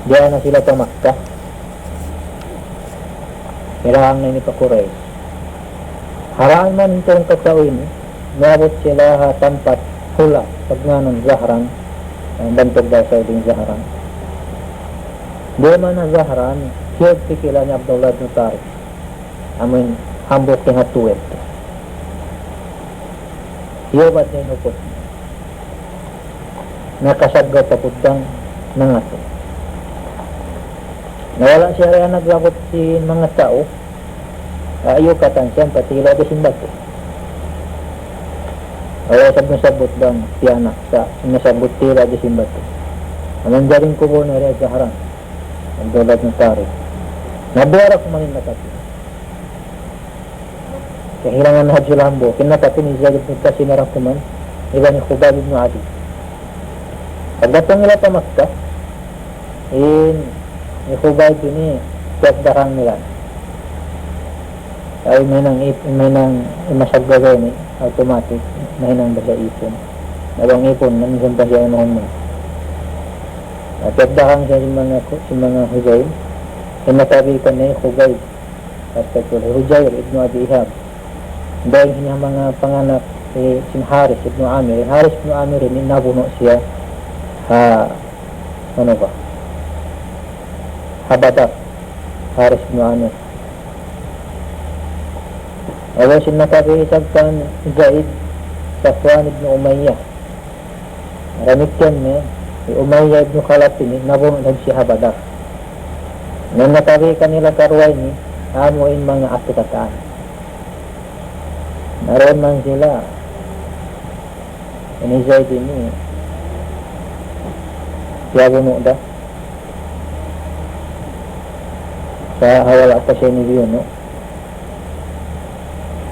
Diyan na sila sa Makkah. Hirang na ni Pakuray. Haraan man itong kasawin, nabot sila ha tampat hula pag nga ng Zahran, ang bantog daw sa uling Zahran. Diyan man na Zahran, hiyag pikila ni Abdullah ibn Tariq. Amin, hambok yung hatuwet. Hiyabad na inupot. Nakasaggaw sa putang nangato. Nawala siya rin naglakot si mga tao. Ayaw katansyan, pati ila di simbato. Wala sabot bang tiyanak sa sinasabot tila di simbato. Anong jaring kubo na rin sa harang. Ang dolad ng Tariq. Nabuara ko manin nakati. Kahilangan na Hadjulambo. Kinakati ni Zayd ibn Qasim Arakuman. Iba ni Khubab ibn Adi. Pagdatang nila sa Makkah, ni Khubab ini darang nila. Ay may nang imasagagay ni automatic may nang basa ipon. Nabang ipon nandiyan pa siya noon mo. At darang siya si mga Hujayr. Tinatabi ko na Khubab. Aspectul Hujayr ibn Abi Ihab. Dahil niya mga panganak si Haris ibn Amir. Haris ibn Amir ini nabuno siya ano ba? Habadak. Haris ibn Amir. Awa sinakabihisag kan Zaid Safwan ibn Umayyah. Maramit yan niya. Si Umayyah ibn Khalaf ini nabuno si Habadak. Nang nakabi kanila karuay ni amuin mga asikataan. Naroon man sila. Ini Zaid ini siya buno da. Sa hawala pa siya ni Lion, no?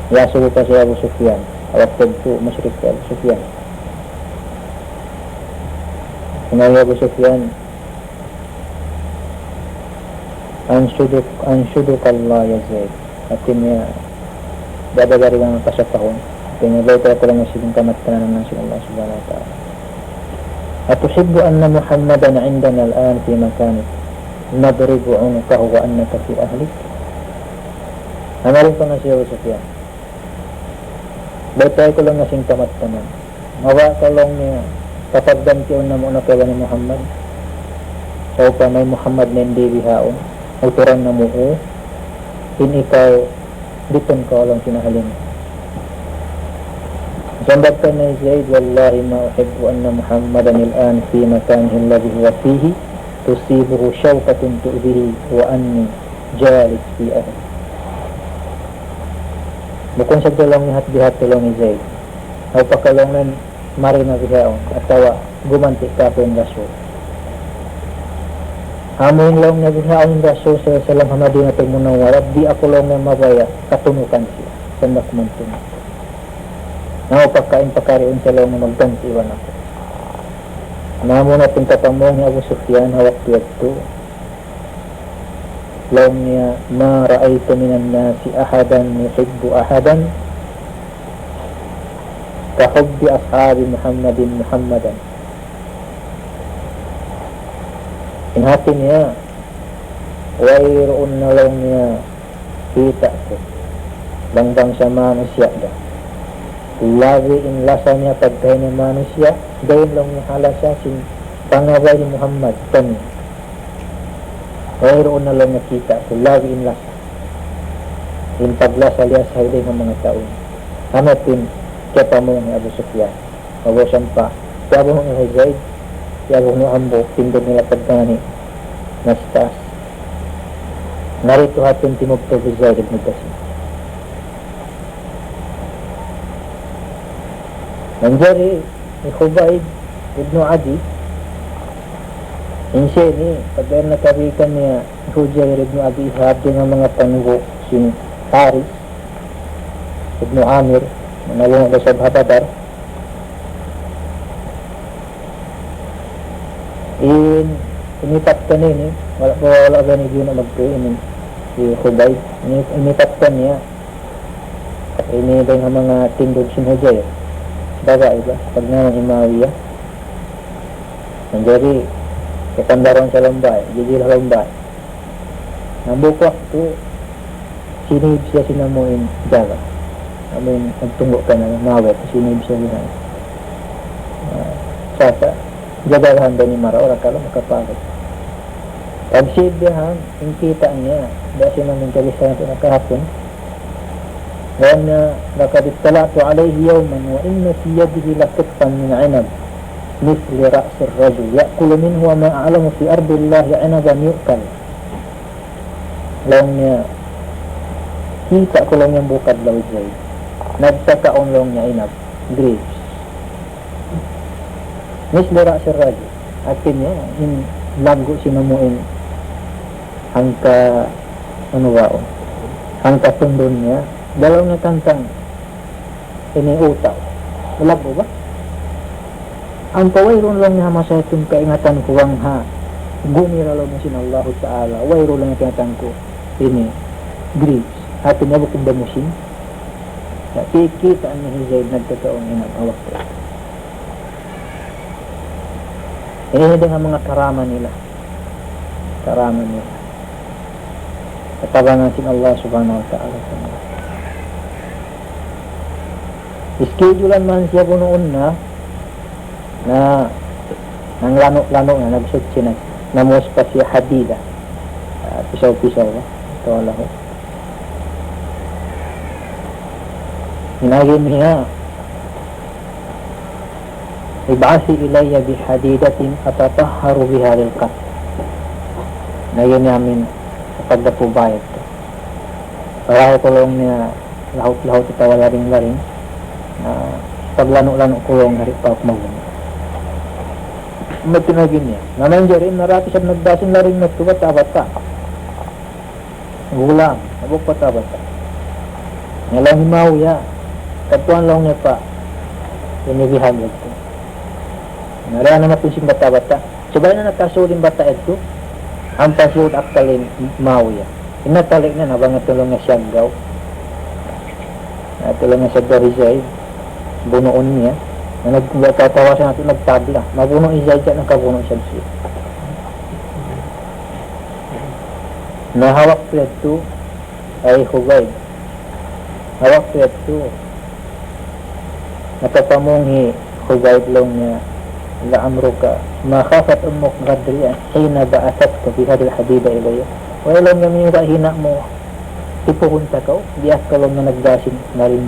Yasulo pa siya Abu Sufyan. Awak tentu musyrik Abu Sufyan. Kenapa Abu Sufyan? Ansyuduk Allah ya Zaid. Artinya dari yang kasapahon. Artinya baik ko lang silang kamat-kanan ng Allah subhanahu wa ta'ala. Atuhibbu anna Muhammadan indana al-an fi makanik nadribu unukahu wa annaka fi ahlik. Amarin ko na siya Abu Sufyan. Baik ko lang silang kamat-kanan. Mawa ka lang niya kapag gantiyon na muna kaya ni Muhammad. So pa may Muhammad na hindi bihaon. Autoran na mo ko. Ikaw diton ka walang sinahalin. Sambat ka na Zaid, wallahi ma uhibbu anna Muhammadan al-an fi makanihi alladhi huwa fihi tusibuhu shawqatun tu'bihi wa anni jalis fi ahli. Bukong sa tulong ni hatbihat tulong ni Zaid. Au pakalongan mari na bihaon atawa gumanti ka po yung rasul. Amin lang na bihaon yung rasul sa salam hamadina tayo munawara, di ako lang na mabaya katunukan siya sa nakmantun. Nao pagkain pakariun sa lang na maggantiwan ako. Namo na pintatamong ni Abu Sufyan hawak tuyagto. Lang niya ma ra'aytu minan nasi ahadan yuhibbu ahadan kahubbi ashabi Muhammadan. Inhati niya wayroon na lang niya kita ko banggang sa manusia da labi in lasa niya pagkain ng manusia dahil lang niya halasa sin pangaway ni Muhammad kanya wayroon na lang niya kita ko labi in lasa in paglasa liya sa hiday ng mga taon hanatin kaya mo ni Abu Sufyan mabusan pa kaya mo ni Zaid kaya mo ambo tindog nila pagkani nastas narito hatun timugtog ni Zaid ibn Qasim. Nanjari ni Khubab ibn Adi insya ni pagkain nakabikan niya Hujayr ibn Abi Ihab ng mga panugo si Haris ibn Amir manawang na sa Badar inipat ka niya wala gani yun na magkainin si Khubab inipat ka niya ini ba yung mga tindog si Hujayr babae ba pag naman Imawiya nangyari Katandaron sa lambay, gigil sa lambay. Nabukwa to, sinib siya sinamuin jaga. Amin, nagtungo ka na, mawet, sinib siya sinamuin. Sasa, jagalahan ba ni Mara, ora ka lang makapagod. Pag sibihan, yung kita niya, dahil siya namin kalisayan ito nakahapon, وأن لقد اطلعت عليه يوما وإن في يده لقطفا من عنب مثل رأس الرجل يأكل منه وما أعلم في أرض الله عنبا يؤكل. Long niya, kita ko lang yung bukad law dyan. Nagsakaon long niya inab, grapes. Misli Ra'as al-Rajul. Atin niya, in lago sinamuin hangka, ano wao, hangka tundon niya. Dalaw na kantang iniutaw. Malabo ba? Ang pawayron lang niya masaya itong kaingatan ko ang ha. Gumira lang na sinallahu ta'ala. Wayro lang yung kaingatan ko. Ini, grapes. Atin niya bukong damusin. Kikita ang nahizayd nagkataong inag-awak ko. Ini din ang mga karama nila. Karama nila. Katabangan sin Allah subhanahu wa ta'ala sa mga. Schedulean man siya po noon na nang lano-lano na nagsutsi na namos pa siya hadida pisaw-pisaw ito wala ko hinagin niya ibasi ilayya bihadidatin atatahharu biha lilqat nagyan namin kapag na po bayad ko para kulong niya lahot-lahot ito wala ring-laring paglano-lano kulong hari pa magun. Matinagin niya. Naman dyan rin, narati siya nagdasin laring nagtubat-tabat ka. Gulang, nabok patabat ka. Ngalang himaw ya. Katuan lang niya pa. Inibihag ito. Nariyan naman ito siyang batabat ka. Sabay na nagkasuling bata ito. Ang pasyod aktalin maw ya. Inatalik na nabang natulong na siyagaw. Natulong na siya darizay. Bunoon niya na nagtatawasan natin nagtabla mabuno izay dyan ang kabuno siya siya nahawak po ito ay hugay hawak po ito natapamunghi hugay lang niya la'amro ka makhafat umok gadriya hina ba'asat ka bihadil hadida ilaya wala lang yung kahina mo tipuhunta ka biyak ka lang na nagdasin na rin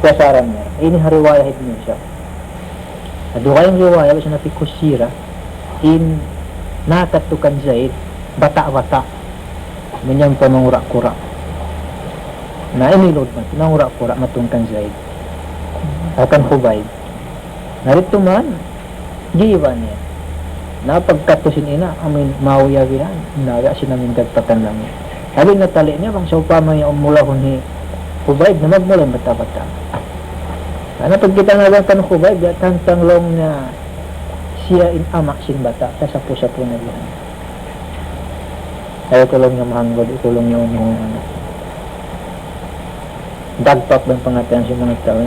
kasaran niya. Ini hariwayah niya siya. Aduha yung riwayah siya na fikusira in nakatukan Zaid bata-bata manyang pamangura-kura na inilod man pamangura-kura matungkan Zaid akan Hubayb narito man giiwan niya napagkatusin ina amin mauyawihan naga sinamin kagpatan lang niya sabi natali niya bang sa upama niya umula ni Hubayb na magmula bata-bata. Ano pag kita nga lang kan Hubayb, tantang long na siya in amak sin bata, sasapo-sapo na yan. Ayaw ko lang niya mahanggod, ikulong niya yung dagpak ng pangatayan sa mga tao.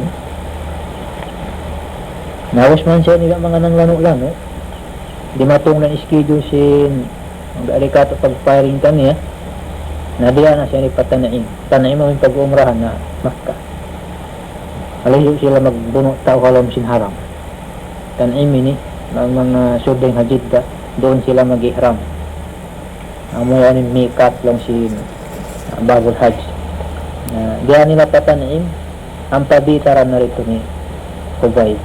Nawas man siya nila mga nang lano-lano. Di matong lang schedule sin mag-alikato pag-firing ka niya. Nadiya na siya ni patanaim. Tanaim mo yung pag-umrahan na Makkah. Alayo sila magbuno tao kalam sin haram. Tanaim ini, ang mga sudeng hajid doon sila mag-ihram. Ang mga mikat lang sin bagol hajj. Diyan nila patanaim, ang pabitaran na rito ni Hubayb.